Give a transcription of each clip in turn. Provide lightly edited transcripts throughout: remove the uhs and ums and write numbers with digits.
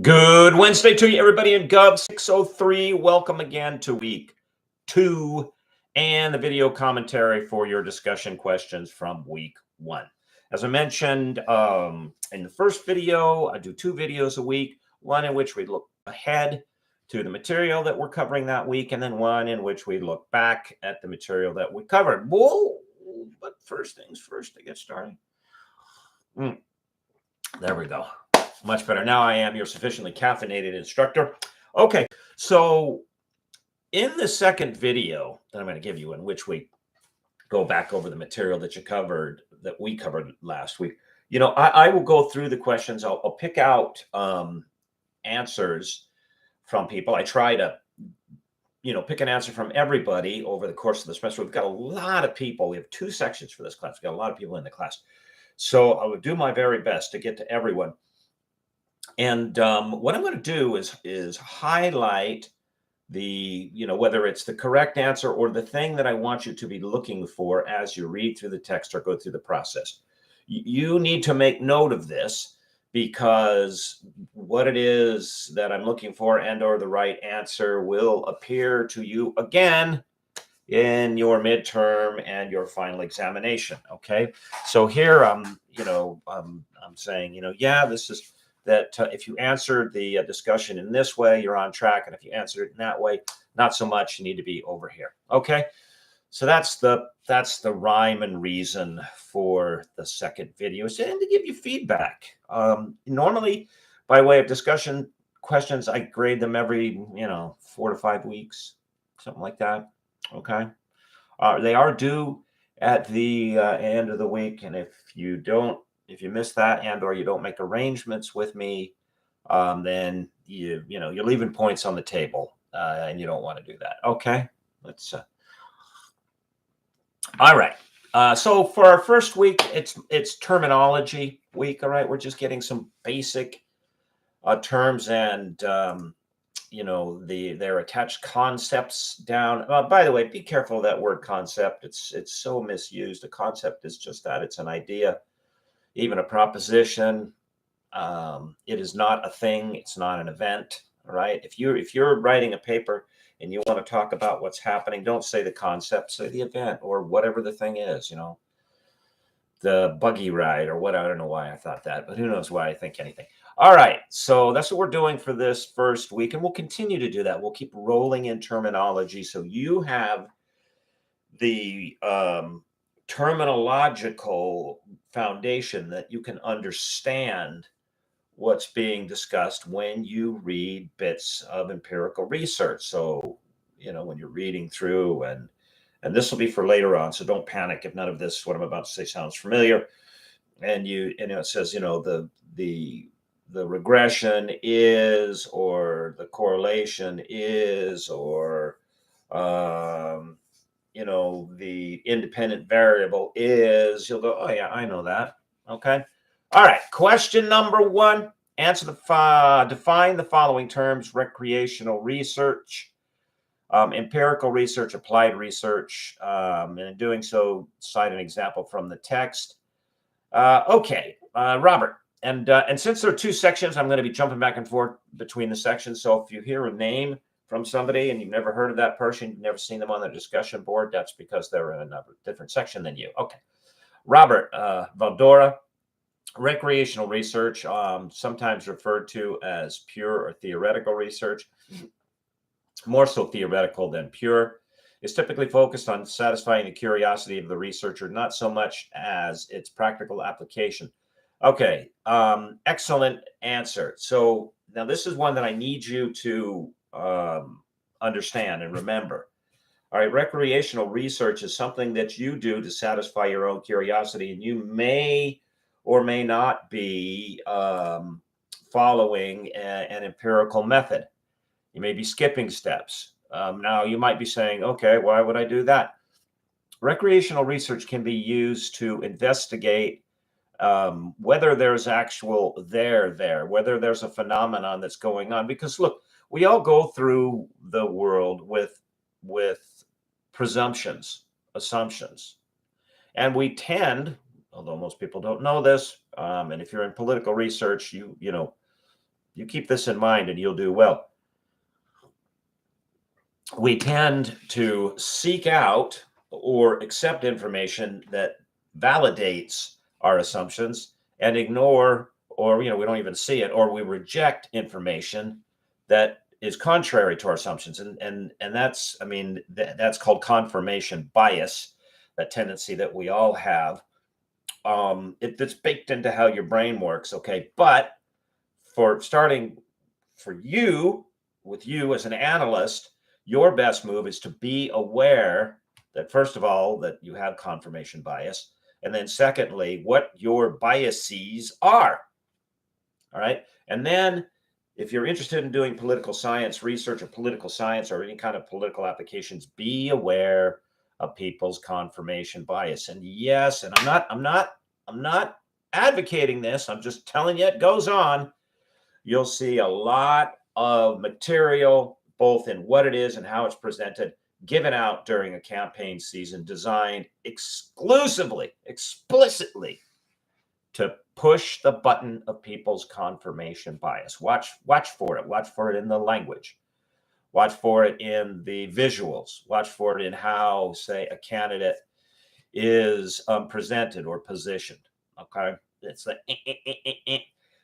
Good Wednesday to you, everybody in Gov 603. Welcome again to week 2 and the video commentary for your discussion questions from week 1. As I mentioned in the first video, I do 2 videos a week, one in which we look ahead to the material that we're covering that week, and then one in which we look back at the material that we covered. Whoa! But first things first to get started. There we go. Much better. Now I am your sufficiently caffeinated instructor. Okay, so in the second video that I'm going to give you, in which we go back over the material that we covered last week, I will go through the questions. I'll pick out answers from people. I try to, pick an answer from everybody over the course of the semester. We've got a lot of people. We have 2 sections for this class. We've got a lot of people in the class. So I would do my very best to get to everyone. And what I'm going to do is highlight the, whether it's the correct answer or the thing that I want you to be looking for as you read through the text or go through the process. You need to make note of this, because what it is that I'm looking for and or the right answer will appear to you again in your midterm and your final examination. Okay, so here I'm saying, this is that if you answered the discussion in this way, you're on track. And if you answered it in that way, not so much. You need to be over here. Okay. So that's the rhyme and reason for the second video, and to give you feedback. Normally, by way of discussion questions, I grade them every 4 to 5 weeks, something like that. Okay. They are due at the end of the week, and if you miss that and or you don't make arrangements with me, then you're leaving points on the table, and you don't want to do that. Okay, let's. All right. So for our first week, it's terminology week. All right, we're just getting some basic terms and their attached concepts down. By the way, be careful of that word concept. It's so misused. A concept is just that. It's an idea, even a proposition. It is not a thing. It's not an event. All right. If you're writing a paper and you want to talk about what's happening, don't say the concept, say the event or whatever the thing is, the buggy ride or what. I don't know why I thought that, but who knows why I think anything. All right. So that's what we're doing for this first week. And we'll continue to do that. We'll keep rolling in terminology. So you have the terminological foundation that you can understand what's being discussed when you read bits of empirical research. So, when you're reading through, and this will be for later on, so don't panic if none of this, what I'm about to say, sounds familiar. And it says, the regression is, or the correlation is, or, the independent variable is, you'll go, oh yeah, I know that. Okay. All right. Question number 1. Define the following terms: recreational research, empirical research, applied research. And in doing so, cite an example from the text. Okay, Robert. And since there are 2 sections, I'm going to be jumping back and forth between the sections. So if you hear a name from somebody and you've never heard of that person, you've never seen them on the discussion board, that's because they're in a different section than you. Okay. Robert Valdora, recreational research, sometimes referred to as pure or theoretical research, more so theoretical than pure, is typically focused on satisfying the curiosity of the researcher, not so much as its practical application. Okay, excellent answer. So now this is one that I need you to understand and remember. All right, recreational research is something that you do to satisfy your own curiosity, and you may or may not be following an empirical method. You may be skipping steps. Now, you might be saying, okay, why would I do that? Recreational research can be used to investigate whether there's actual there, whether there's a phenomenon that's going on. Because look, we all go through the world with presumptions, assumptions, and we tend, although most people don't know this, and if you're in political research, you know, You keep this in mind and you'll do well. We tend to seek out or accept information that validates our assumptions and ignore, or we don't even see it, or we reject information that is contrary to our assumptions. And that's, that's called confirmation bias, that tendency that we all have. It's baked into how your brain works. Okay. But with you as an analyst, your best move is to be aware that, first of all, that you have confirmation bias. And then secondly, what your biases are. All right. And then if you're interested in doing political science research or political science or any kind of political applications, be aware of people's confirmation bias. And yes, and I'm not advocating this. I'm just telling you it goes on. You'll see a lot of material, both in what it is and how it's presented, given out during a campaign season, designed explicitly to push the button of people's confirmation bias. Watch for it. Watch for it in the language. Watch for it in the visuals. Watch for it in how, say, a candidate is presented or positioned. Okay, it's like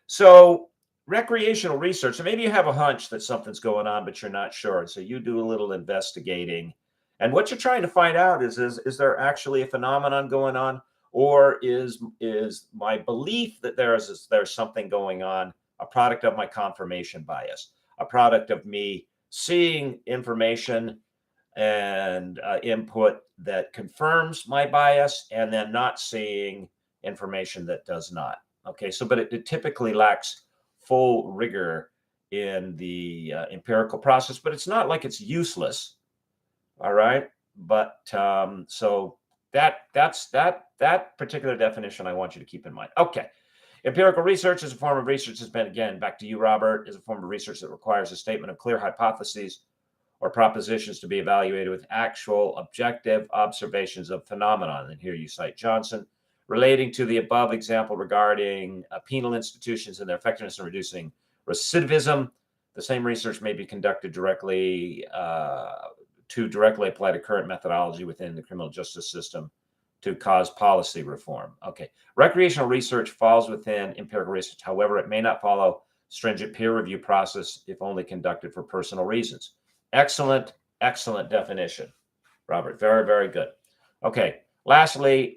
so. Recreational research. So maybe you have a hunch that something's going on, but you're not sure. And so you do a little investigating. And what you're trying to find out is there actually a phenomenon going on? Or is my belief that there's something going on a product of my confirmation bias, a product of me seeing information and input that confirms my bias and then not seeing information that does not? Okay, so but it typically lacks full rigor in the empirical process, but it's not like it's useless. All right. But so that's that particular definition I want you to keep in mind. Okay. Empirical research is a form of research that's been, again, back to you, Robert, is a form of research that requires a statement of clear hypotheses or propositions to be evaluated with actual objective observations of phenomenon. And here you cite Johnson. Relating to the above example regarding penal institutions and their effectiveness in reducing recidivism, the same research may be conducted directly apply to current methodology within the criminal justice system to cause policy reform. Okay. Recreational research falls within empirical research. However, it may not follow stringent peer review process if only conducted for personal reasons. Excellent definition, Robert. Very, very good. Okay. Lastly,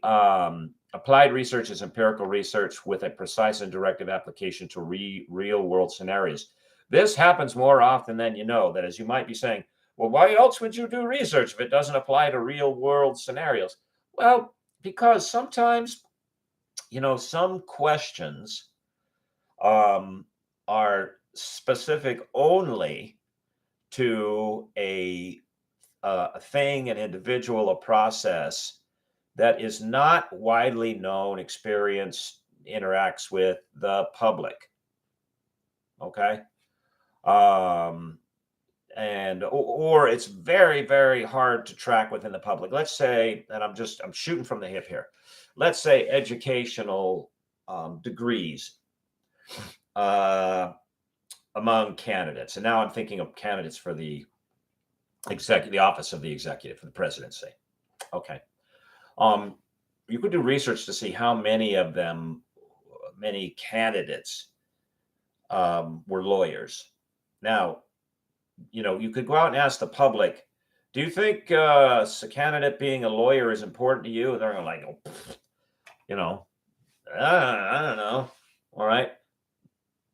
applied research is empirical research with a precise and directive application to real world scenarios. This happens more often than you know. That is, you might be saying, well, why else would you do research if it doesn't apply to real world scenarios? Well, because sometimes, some questions are specific only to a thing, an individual, a process that is not widely known, experienced, interacts with the public. Okay. Or it's very, very hard to track within the public. Let's say, and I'm shooting from the hip here. Let's say educational degrees among candidates. And now I'm thinking of candidates for the office of the executive, for the presidency. Okay. You could do research to see how many candidates were lawyers. Now, you could go out and ask the public, do you think a candidate being a lawyer is important to you? They're like, I don't know. All right.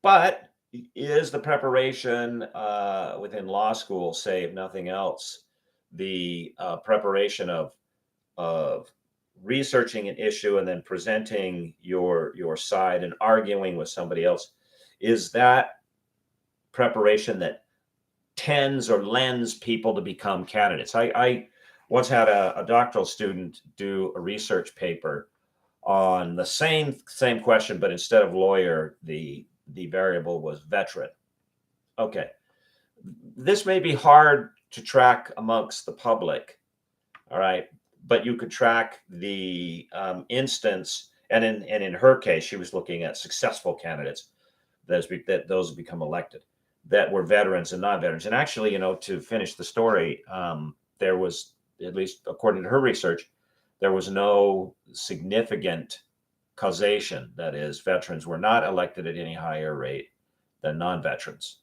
But is the preparation within law school, say, if nothing else, the preparation of researching an issue and then presenting your side and arguing with somebody else, is that preparation that tends or lends people to become candidates? I once had a doctoral student do a research paper on the same question, but instead of lawyer, the variable was veteran. Okay. This may be hard to track amongst the public. All right. But you could track the instance. And in her case, she was looking at successful candidates. that those become elected that were veterans and non-veterans. And actually, to finish the story, there was, at least according to her research, there was no significant causation. That is, veterans were not elected at any higher rate than non-veterans.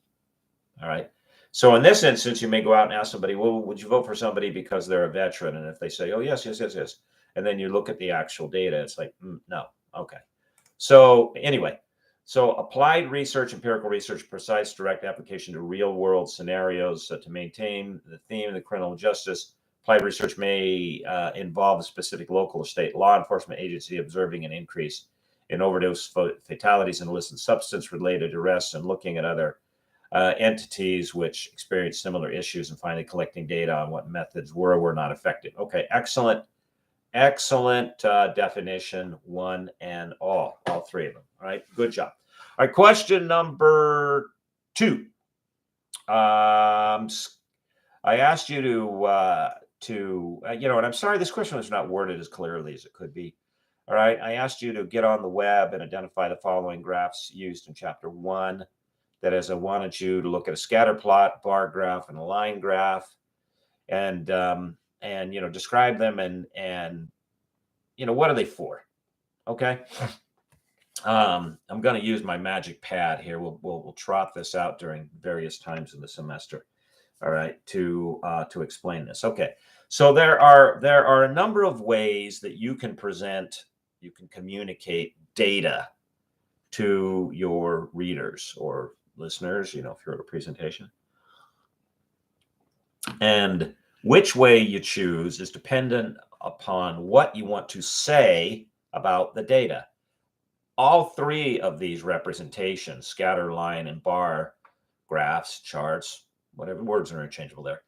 All right. So in this instance, you may go out and ask somebody, well, would you vote for somebody because they're a veteran? And if they say, oh, yes, yes, yes, yes. And then you look at the actual data, it's like, no. Okay. So anyway, so applied research, empirical research, precise direct application to real world scenarios to maintain the theme of the criminal justice. Applied research may involve a specific local or state law enforcement agency observing an increase in overdose fatalities and illicit substance related arrests and looking at other entities which experience similar issues and finally collecting data on what methods were or were not effective. Okay, excellent definition, one and all three of them. All right, good job. All right, question number 2. I asked you to and I'm sorry this question was not worded as clearly as it could be. All right, I asked you to get on the web and identify the following graphs used in chapter 1. That is, I wanted you to look at a scatter plot, bar graph, and a line graph, and describe them and what are they for? Okay. I'm going to use my magic pad here. We'll trot this out during various times in the semester. All right, to explain this. Okay, so there are a number of ways that you can communicate data to your readers or listeners, if you're at a presentation. And which way you choose is dependent upon what you want to say about the data. All 3 of these representations, scatter, line, and bar graphs, charts, whatever words are interchangeable there,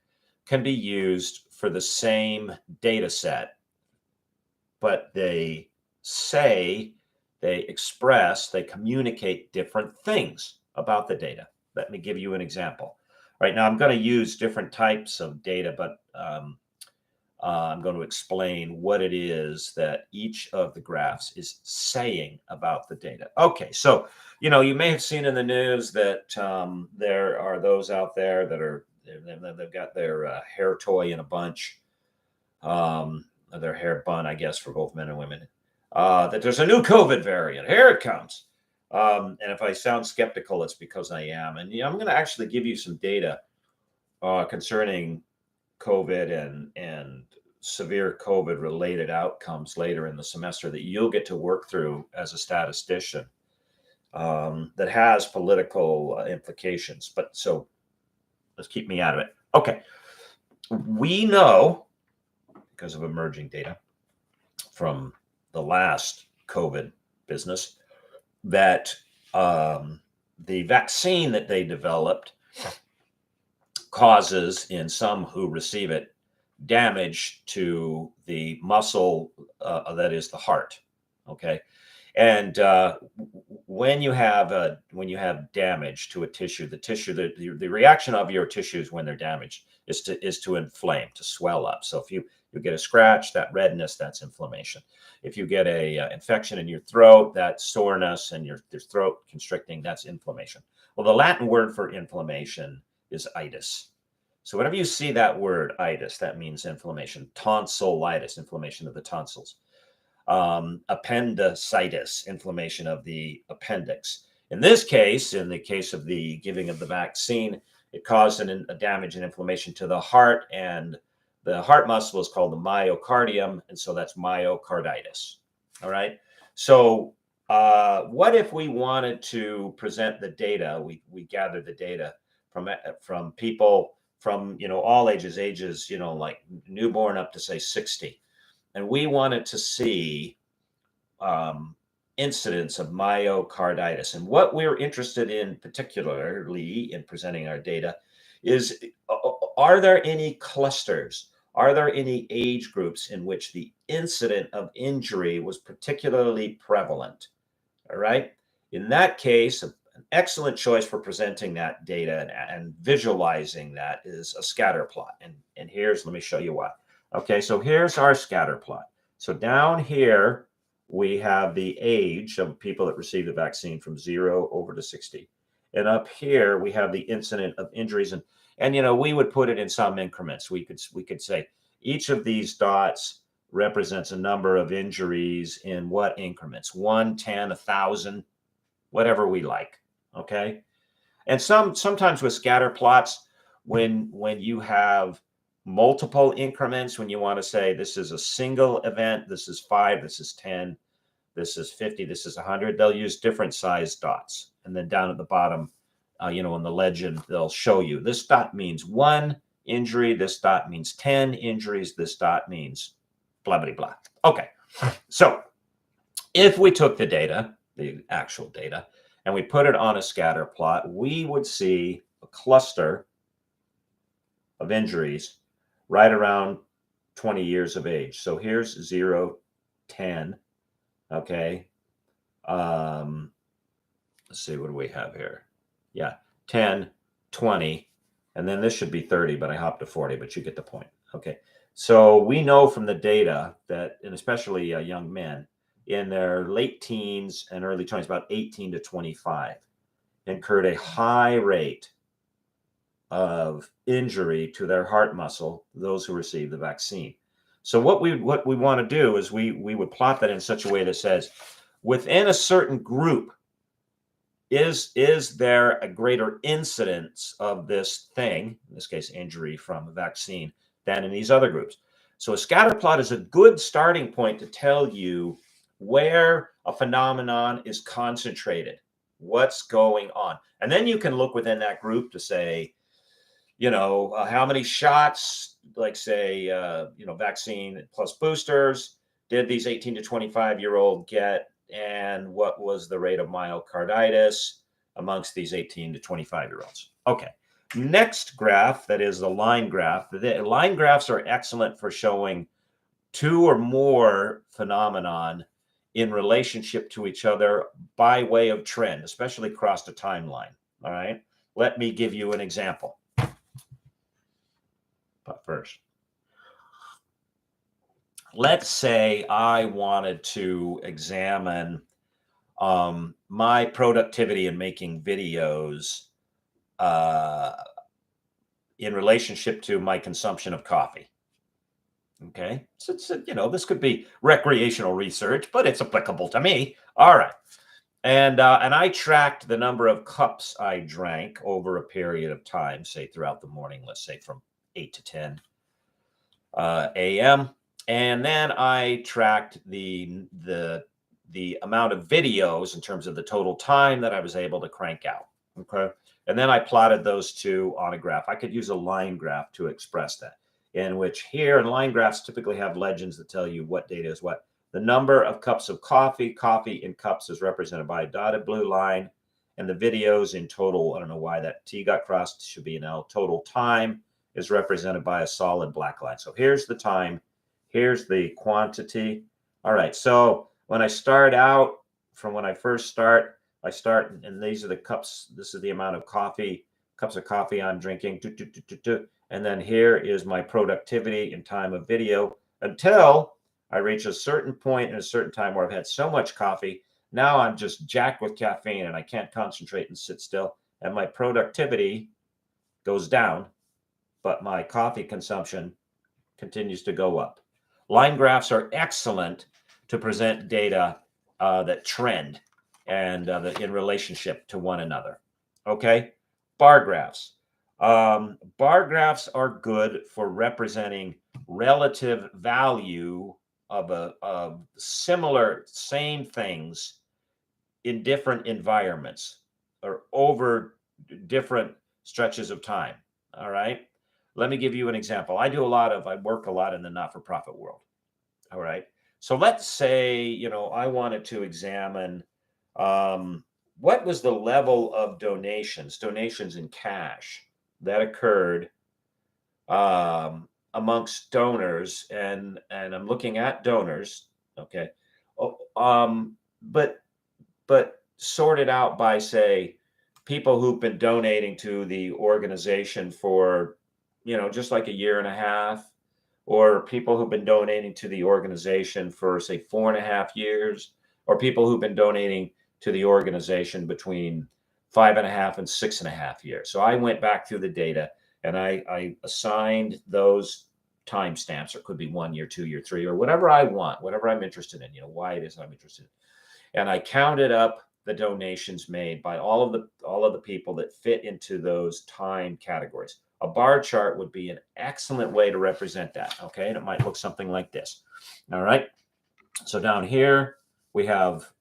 can be used for the same data set, but they communicate different things about the data. Let me give you an example. Right now, I'm going to use different types of data, but I'm going to explain what it is that each of the graphs is saying about the data. Okay, so you may have seen in the news that there are those out there that they've got their hair toy in a bunch, their hair bun, I guess, for both men and women. That there's a new COVID variant. Here it comes. And if I sound skeptical, it's because I am. And I'm going to actually give you some data concerning COVID and severe COVID related outcomes later in the semester that you'll get to work through as a statistician that has political implications. But so let's keep me out of it. Okay. We know, because of emerging data from the last COVID business, that the vaccine that they developed causes, in some who receive it, damage to the muscle that is the heart. Okay, and when you have damage to a tissue, the reaction of your tissues when they're damaged is to inflame, to swell up. So if you get a scratch, that redness, that's inflammation. If you get a infection in your throat, that soreness and your throat constricting, that's inflammation. Well, the Latin word for inflammation is itis. So whenever you see that word itis, that means inflammation. Tonsillitis, inflammation of the tonsils. Appendicitis, inflammation of the appendix. In this case, in the case of the giving of the vaccine, it caused a damage and inflammation to the heart, and the heart muscle is called the myocardium, and so that's myocarditis. All right. So what if we wanted to present the data? We gathered the data from people from all ages, like newborn up to say 60, and we wanted to see incidence of myocarditis. And what we're interested in, particularly in presenting our data, is are there any clusters? Are there any age groups in which the incident of injury was particularly prevalent? All right. In that case, an excellent choice for presenting that data and visualizing that is a scatter plot. And let me show you why. Okay, so here's our scatter plot. So down here, we have the age of people that received the vaccine from 0 over to 60. And up here, we have the incident of injuries. And we would put it in some increments. We could say each of these dots represents a number of injuries in what increments? 1, 10, 1,000, whatever we like. Okay. And sometimes with scatter plots, when you have multiple increments, when you want to say this is a single event, this is 5, this is 10, this is 50, this is 100, they'll use different size dots. And then down at the bottom, in the legend, they'll show you this dot means 1 injury, this dot means 10 injuries, this dot means blah, blah, blah. Okay, so if we took the data, the actual data, and we put it on a scatter plot, we would see a cluster of injuries right around 20 years of age. So here's 0, 10. Okay. Let's see, what do we have here? Yeah, 10, 20, and then this should be 30, but I hopped to 40, but you get the point. Okay. So we know from the data that, and especially young men in their late teens and early 20s, about 18 to 25, incurred a high rate of injury to their heart muscle, those who received the vaccine. So what we want to do is we would plot that in such a way that says, within a certain group, is there a greater incidence of this thing, in this case, injury from a vaccine, than in these other groups? So a scatter plot is a good starting point to tell you where a phenomenon is concentrated, what's going on. And then you can look within that group to say, how many shots, like say, vaccine plus boosters did these 18 to 25-year-old get, and what was the rate of myocarditis amongst these 18 to 25-year-olds? Okay. Next graph, that is the line graph. The line graphs are excellent for showing 2 or more phenomenon in relationship to each other by way of trend, especially across the timeline. All right. Let me give you an example. But first, let's say I wanted to examine my productivity in making videos in relationship to my consumption of coffee. Okay, so this could be recreational research, but it's applicable to me. All right, and I tracked the number of cups I drank over a period of time, say throughout the morning. Let's say from 8 to 10 a.m. And then I tracked the amount of videos in terms of the total time that I was able to crank out. Okay, and then I plotted those two on a graph. I could use a line graph to express that, in which here in line graphs typically have legends that tell you what data is what. The number of cups of coffee in cups is represented by a dotted blue line, and the videos in total, I don't know why that T got crossed, should be an L. Total time is represented by a solid black line. So here's the time, here's the quantity. All right, so when I start out, from when I first start, and these are the cups, this is the amount of cups of coffee I'm drinking, and then here is my productivity in time of video until I reach a certain point in a certain time where I've had so much coffee, now I'm just jacked with caffeine and I can't concentrate and sit still, and my productivity goes down, but my coffee consumption continues to go up. Line graphs are excellent to present data that trend and in relationship to one another. Okay, bar graphs. Bar graphs are good for representing relative value of similar, same things in different environments or over different stretches of time. All right. Let me give you an example. I work a lot in the not-for-profit world. All right. So let's say, I wanted to examine what was the level of donations in cash that occurred amongst donors, and I'm looking at donors. Okay. But sorted out by, say, people who've been donating to the organization for, just like a year and a half, or people who've been donating to the organization for, say, 4.5 years, or people who've been donating to the organization between 5.5 and 6.5 years. So I went back through the data and I assigned those timestamps. It could be 1 year, 2 year, 3, or whatever I want, whatever I'm interested in, why it is I'm interested in. And I counted up the donations made by all of the people that fit into those time categories. A bar chart would be an excellent way to represent that. Okay, and it might look something like this. All right. So down here we have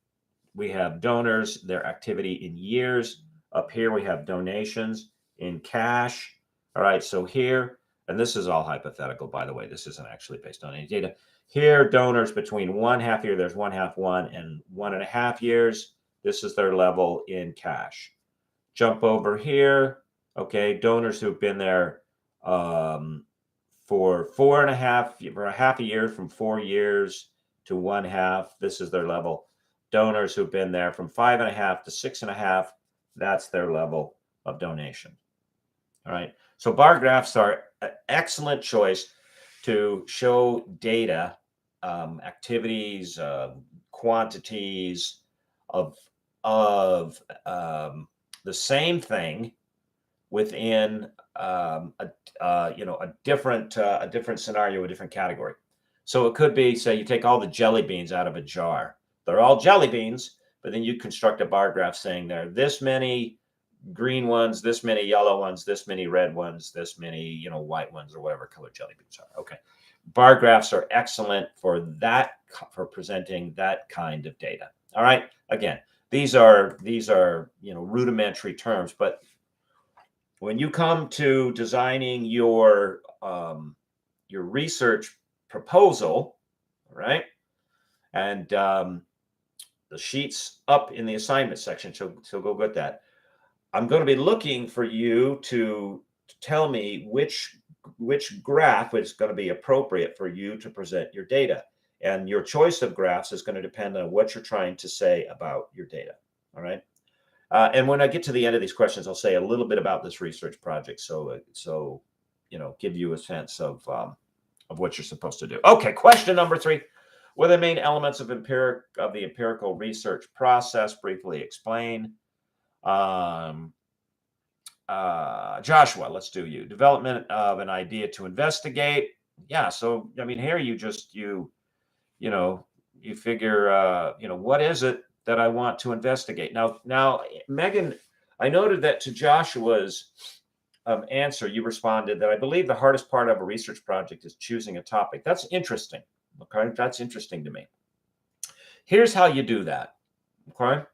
donors, their activity in years. Up here we have donations in cash. All right. So here, and this is all hypothetical, by the way. This isn't actually based on any data. Here, donors between 1/2 year, there's 1/2 1, and 1.5 years. This is their level in cash. Jump over here. Okay, donors who've been there for 4.5, for a half a year, from 4 years to 1/2. This is their level. Donors who've been there from 5.5 to 6.5. That's their level of donation. All right. So bar graphs are an excellent choice to show data, activities, quantities of the same thing within a different scenario, a different category. So it could be, say, you take all the jelly beans out of a jar. They're all jelly beans, but then you construct a bar graph saying there are this many green ones, this many yellow ones, this many red ones, this many white ones, or whatever color jelly beans are. Okay, bar graphs are excellent for presenting that kind of data. All right, again, these are rudimentary terms, but when you come to designing your research proposal, right, and the sheets up in the assignment section, so go get that. I'm going to be looking for you to tell me which graph is going to be appropriate for you to present your data. And your choice of graphs is going to depend on what you're trying to say about your data. All right. And when I get to the end of these questions, I'll say a little bit about this research project. So give you a sense of what you're supposed to do. Okay. Question number 3. What are the main elements of the empirical research process? Briefly explain. Joshua, let's do you. Development of an idea to investigate. Yeah. So, I mean, here you figure, what is it that I want to investigate? Now, Megan, I noted that to Joshua's answer, you responded that I believe the hardest part of a research project is choosing a topic. That's interesting. Okay. That's interesting to me. Here's how you do that. Okay.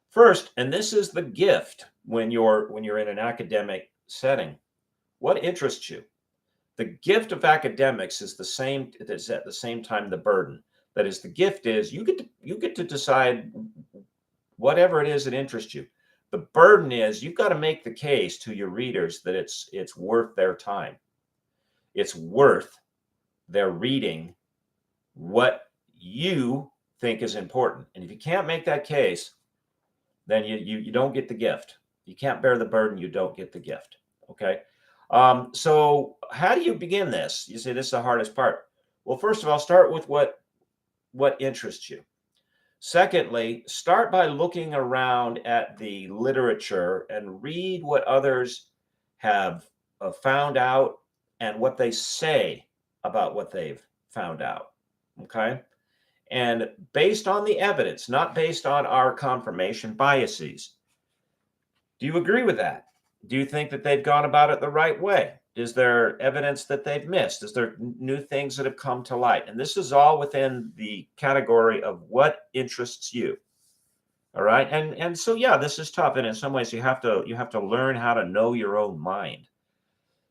First, and this is the gift when you're in an academic setting, what interests you? The gift of academics is the same. It is at the same time the burden. That is, the gift is you get to decide whatever it is that interests you. The burden is you've got to make the case to your readers that it's worth their time. It's worth their reading what you think is important. And if you can't make that case, then you don't get the gift. You can't bear the burden, you don't get the gift. Okay. So how do you begin this? You say this is the hardest part. Well, first of all, start with what interests you. Secondly, start by looking around at the literature and read what others have found out and what they say about what they've found out. Okay. And based on the evidence, not based on our confirmation biases. Do you agree with that? Do you think that they've gone about it the right way? Is there evidence that they've missed? Is there new things that have come to light? And this is all within the category of what interests you. All right. And so, yeah, this is tough. And in some ways you have to learn how to know your own mind,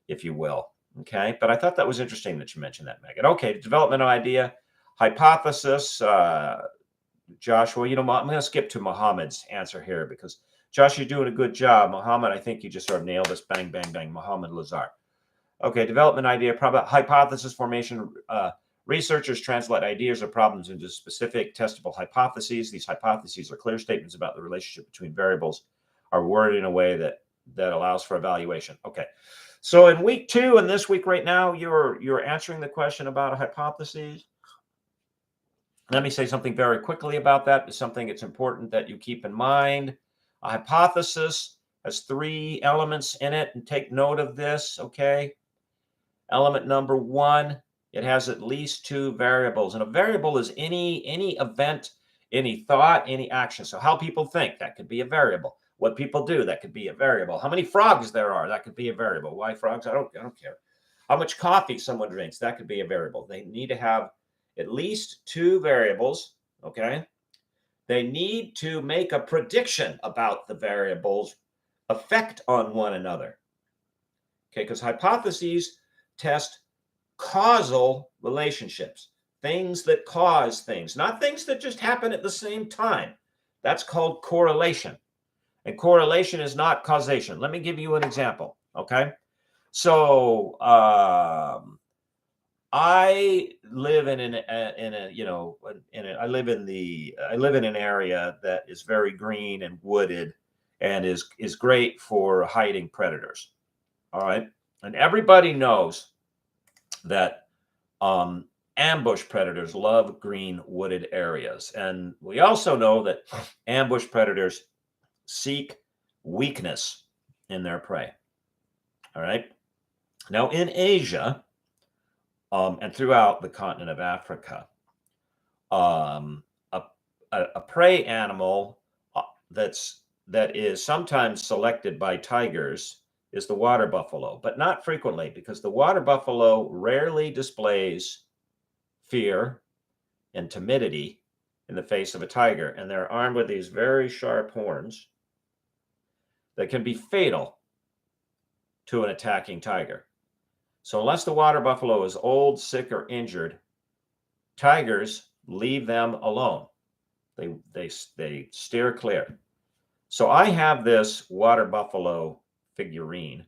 if you will. Okay. But I thought that was interesting that you mentioned that, Megan. Okay. Development of idea, hypothesis, Joshua, I'm going to skip to Mohammed's answer here because Josh, you're doing a good job. Mohammed, I think you just sort of nailed this. Bang, bang, bang. Mohammed Lazar. Okay, development idea, hypothesis formation. Researchers translate ideas or problems into specific testable hypotheses. These hypotheses are clear statements about the relationship between variables, are worded in a way that that allows for evaluation. Okay. So in week 2 and this week right now, you're answering the question about a hypothesis. Let me say something very quickly about that. It's something it's important that you keep in mind. A hypothesis has 3 elements in it, and take note of this, okay? Element number 1, it has at least 2 variables, and a variable is any event, any thought, any action. So how people think, that could be a variable. What people do, that could be a variable. How many frogs there are, that could be a variable. Why frogs? I don't care. How much coffee someone drinks, that could be a variable. They need to have at least 2 variables, okay? They need to make a prediction about the variables' effect on one another, okay? Because hypotheses test causal relationships, things that cause things, not things that just happen at the same time. That's called correlation. And correlation is not causation. Let me give you an example, okay? So I live in an area that is very green and wooded and is great for hiding predators. All right. And everybody knows that ambush predators love green wooded areas. And we also know that ambush predators seek weakness in their prey. All right. Now in Asia, and throughout the continent of Africa, a prey animal that is sometimes selected by tigers is the water buffalo, but not frequently, because the water buffalo rarely displays fear and timidity in the face of a tiger, and they're armed with these very sharp horns that can be fatal to an attacking tiger. So unless the water buffalo is old, sick, or injured, tigers leave them alone. They steer clear. So I have this water buffalo figurine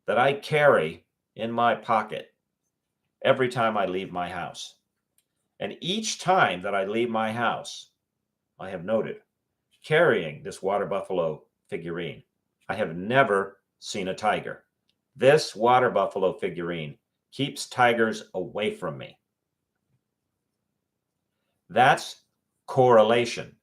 that I carry in my pocket every time I leave my house. And each time that I leave my house, I have noted, carrying this water buffalo figurine, I have never seen a tiger. This water buffalo figurine keeps tigers away from me. That's correlation.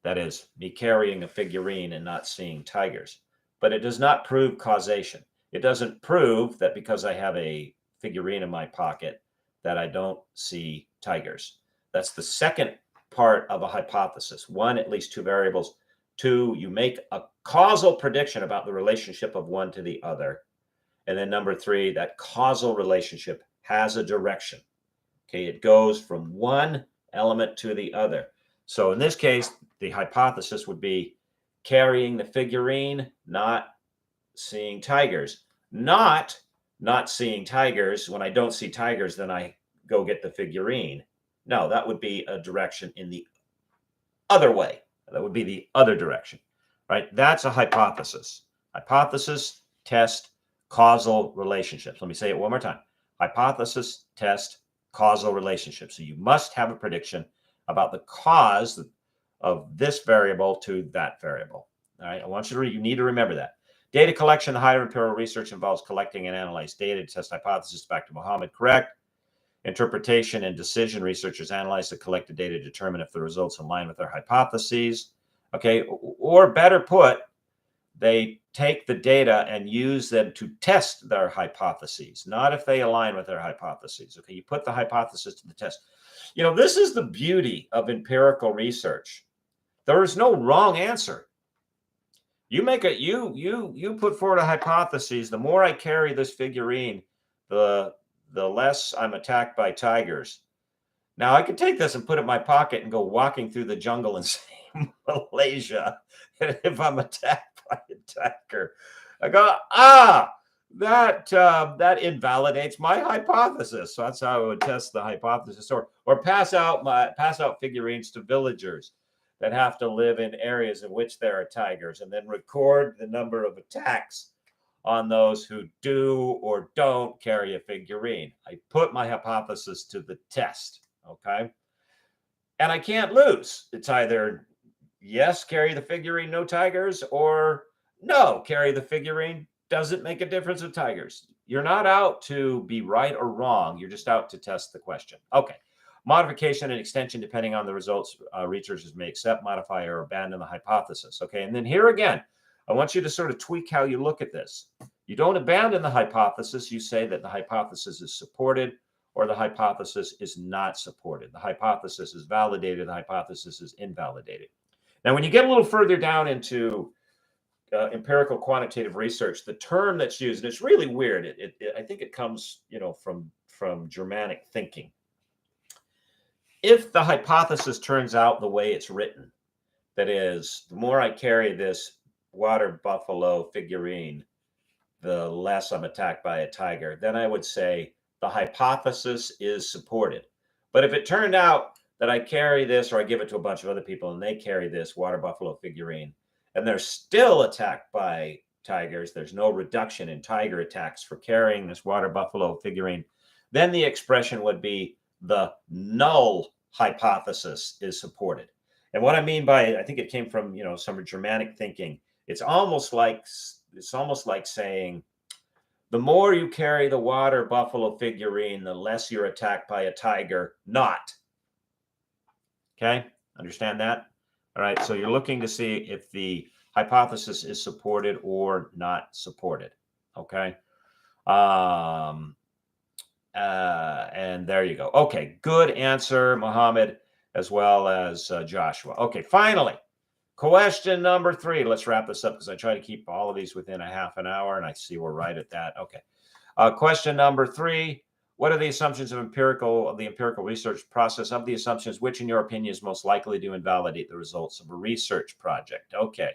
That is, me carrying a figurine and not seeing tigers. But it does not prove causation. It doesn't prove that because I have a figurine in my pocket that I don't see tigers. That's the second part of a hypothesis. 1, at least 2 variables. 2, you make a causal prediction about the relationship of one to the other. And then number 3, that causal relationship has a direction. Okay, it goes from one element to the other. So in this case, the hypothesis would be carrying the figurine, not seeing tigers. Not seeing tigers. When I don't see tigers, then I go get the figurine. No, that would be a direction in the other way. That would be the other direction, right? That's a hypothesis. Hypothesis, test, causal relationships. Let me say it one more time. Hypothesis, test, causal relationships. So you must have a prediction about the cause of this variable to that variable. All right. I want you to you need to remember that. Data collection, higher empirical research involves collecting and analyze data to test hypothesis. Back to Mohammed, correct. Interpretation and decision researchers analyze the collected data to determine if the results align with their hypotheses. Okay. Or better put, they take the data and use them to test their hypotheses, not if they align with their hypotheses. Okay. You put the hypothesis to the test. You know, this is the beauty of empirical research. There is no wrong answer. You make it, you put forward a hypothesis. The more I carry this figurine, the less I'm attacked by tigers. Now I could take this and put it in my pocket and go walking through the jungle in Malaysia. And if I'm attacked by a tiger, I go, that invalidates my hypothesis. So that's how I would test the hypothesis, or pass out figurines to villagers that have to live in areas in which there are tigers, and then record the number of attacks on those who do or don't carry a figurine. I put my hypothesis to the test, okay? And I can't lose. It's either yes, carry the figurine, no tigers, or No, carry the figurine doesn't make a difference with tigers. You're not out to be right or wrong. You're just out to test the question. Okay. Modification and extension, depending on the results, researchers may accept, modify, or abandon the hypothesis. Okay. And then here again, I want you to sort of tweak how you look at this. You don't abandon the hypothesis. You say that the hypothesis is supported or the hypothesis is not supported. The hypothesis is validated. The hypothesis is invalidated. Now, when you get a little further down into empirical quantitative research, the term that's used, and it's really weird. I think it comes, from Germanic thinking. If the hypothesis turns out the way it's written, that is, the more I carry this water buffalo figurine, the less I'm attacked by a tiger, then I would say the hypothesis is supported. But if it turned out that I carry this, or I give it to a bunch of other people and they carry this water buffalo figurine, and they're still attacked by tigers, there's no reduction in tiger attacks for carrying this water buffalo figurine, then the expression would be the null hypothesis is supported. And what I mean by, I think it came from, some Germanic thinking. It's almost like saying, the more you carry the water buffalo figurine, the less you're attacked by a tiger not. Okay, understand that? All right, so you're looking to see if the hypothesis is supported or not supported. Okay, and there you go. Okay, good answer, Mohammed, as well as Joshua. Okay, finally, question number 3. Let's wrap this up because I try to keep all of these within a half an hour, and I see we're right at that. Okay, question number 3. What are the assumptions of the empirical research process of the assumptions, which in your opinion is most likely to invalidate the results of a research project? Okay.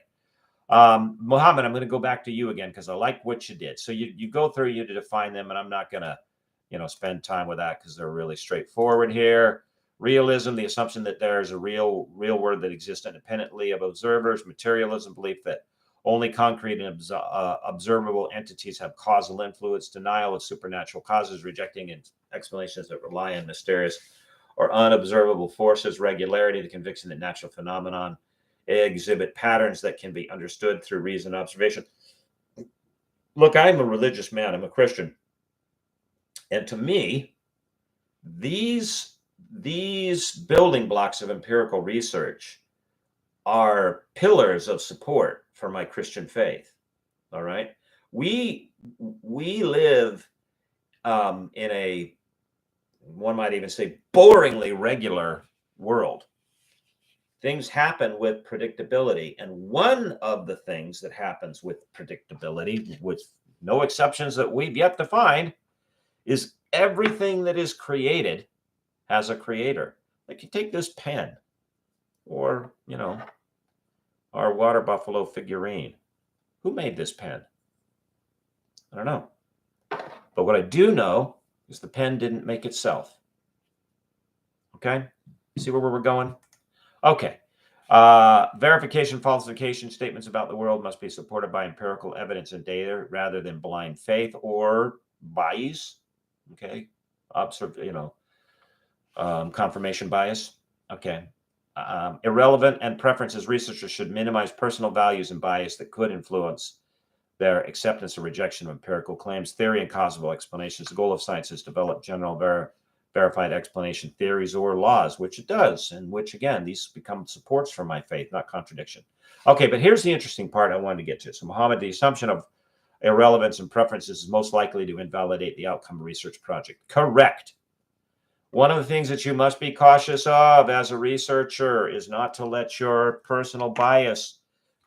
Mohammed, I'm going to go back to you again because I like what you did. So you go through, you define them, and I'm not going to, spend time with that because they're really straightforward here. Realism, the assumption that there is a real world that exists independently of observers. Materialism, belief that only concrete and observable entities have causal influence. Denial of supernatural causes, rejecting explanations that rely on mysterious or unobservable forces. Regularity, the conviction that natural phenomenon exhibit patterns that can be understood through reason and observation. Look, I'm a religious man. I'm a Christian. And to me, these building blocks of empirical research are pillars of support for my Christian faith. All right. We live in a, one might even say, boringly regular world. Things happen with predictability. And one of the things that happens with predictability, with no exceptions that we've yet to find, is everything that is created has a creator. Like you take this pen or, our water buffalo figurine. Who made this pen? I don't know. But what I do know is the pen didn't make itself. Okay? See where we're going? Okay. Verification, falsification, statements about the world must be supported by empirical evidence and data rather than blind faith or bias. Okay. Confirmation bias. Okay. Irrelevant and preferences. Researchers should minimize personal values and bias that could influence their acceptance or rejection of empirical claims. Theory and causal explanations. The goal of science is to develop general verified explanation theories or laws, which it does, and which, again, these become supports for my faith, not contradiction. Okay, but here's the interesting part I wanted to get to. So, Mohammed, the assumption of irrelevance and preferences is most likely to invalidate the outcome of a research project. Correct. One of the things that you must be cautious of as a researcher is not to let your personal bias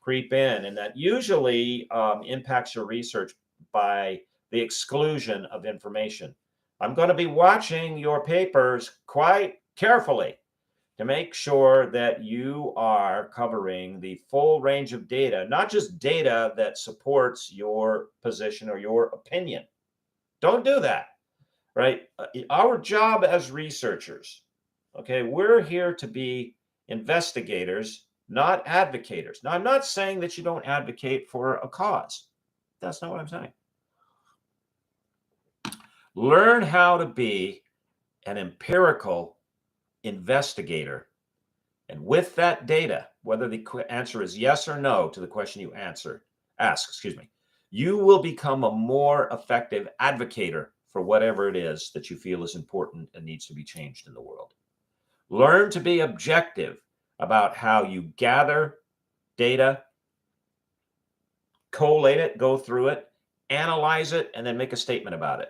creep in, and that usually impacts your research by the exclusion of information. I'm going to be watching your papers quite carefully to make sure that you are covering the full range of data, not just data that supports your position or your opinion. Don't do that, right? Our job as researchers, okay, we're here to be investigators, not advocators. Now, I'm not saying that you don't advocate for a cause. That's not what I'm saying. Learn how to be an empirical investigator. And with that data, whether the answer is yes or no to the question you answer, excuse me, you will become a more effective advocator for whatever it is that you feel is important and needs to be changed in the world. Learn to be objective about how you gather data, collate it, go through it, analyze it, and then make a statement about it.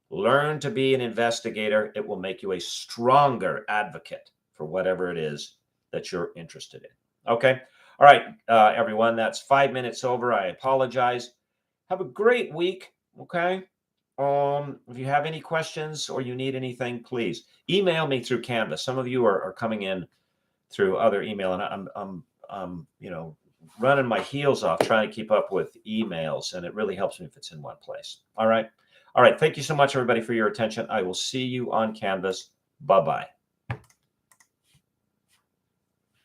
Learn to be an investigator. It will make you a stronger advocate for whatever it is that you're interested in. Okay. All right, everyone, that's 5 minutes over. I apologize. Have a great week. Okay. If you have any questions or you need anything, please email me through Canvas. Some of you are coming in through other email, and I'm running my heels off trying to keep up with emails, and it really helps me if it's in one place. All right. Thank you so much, everybody, for your attention. I will see you on Canvas. Bye-bye.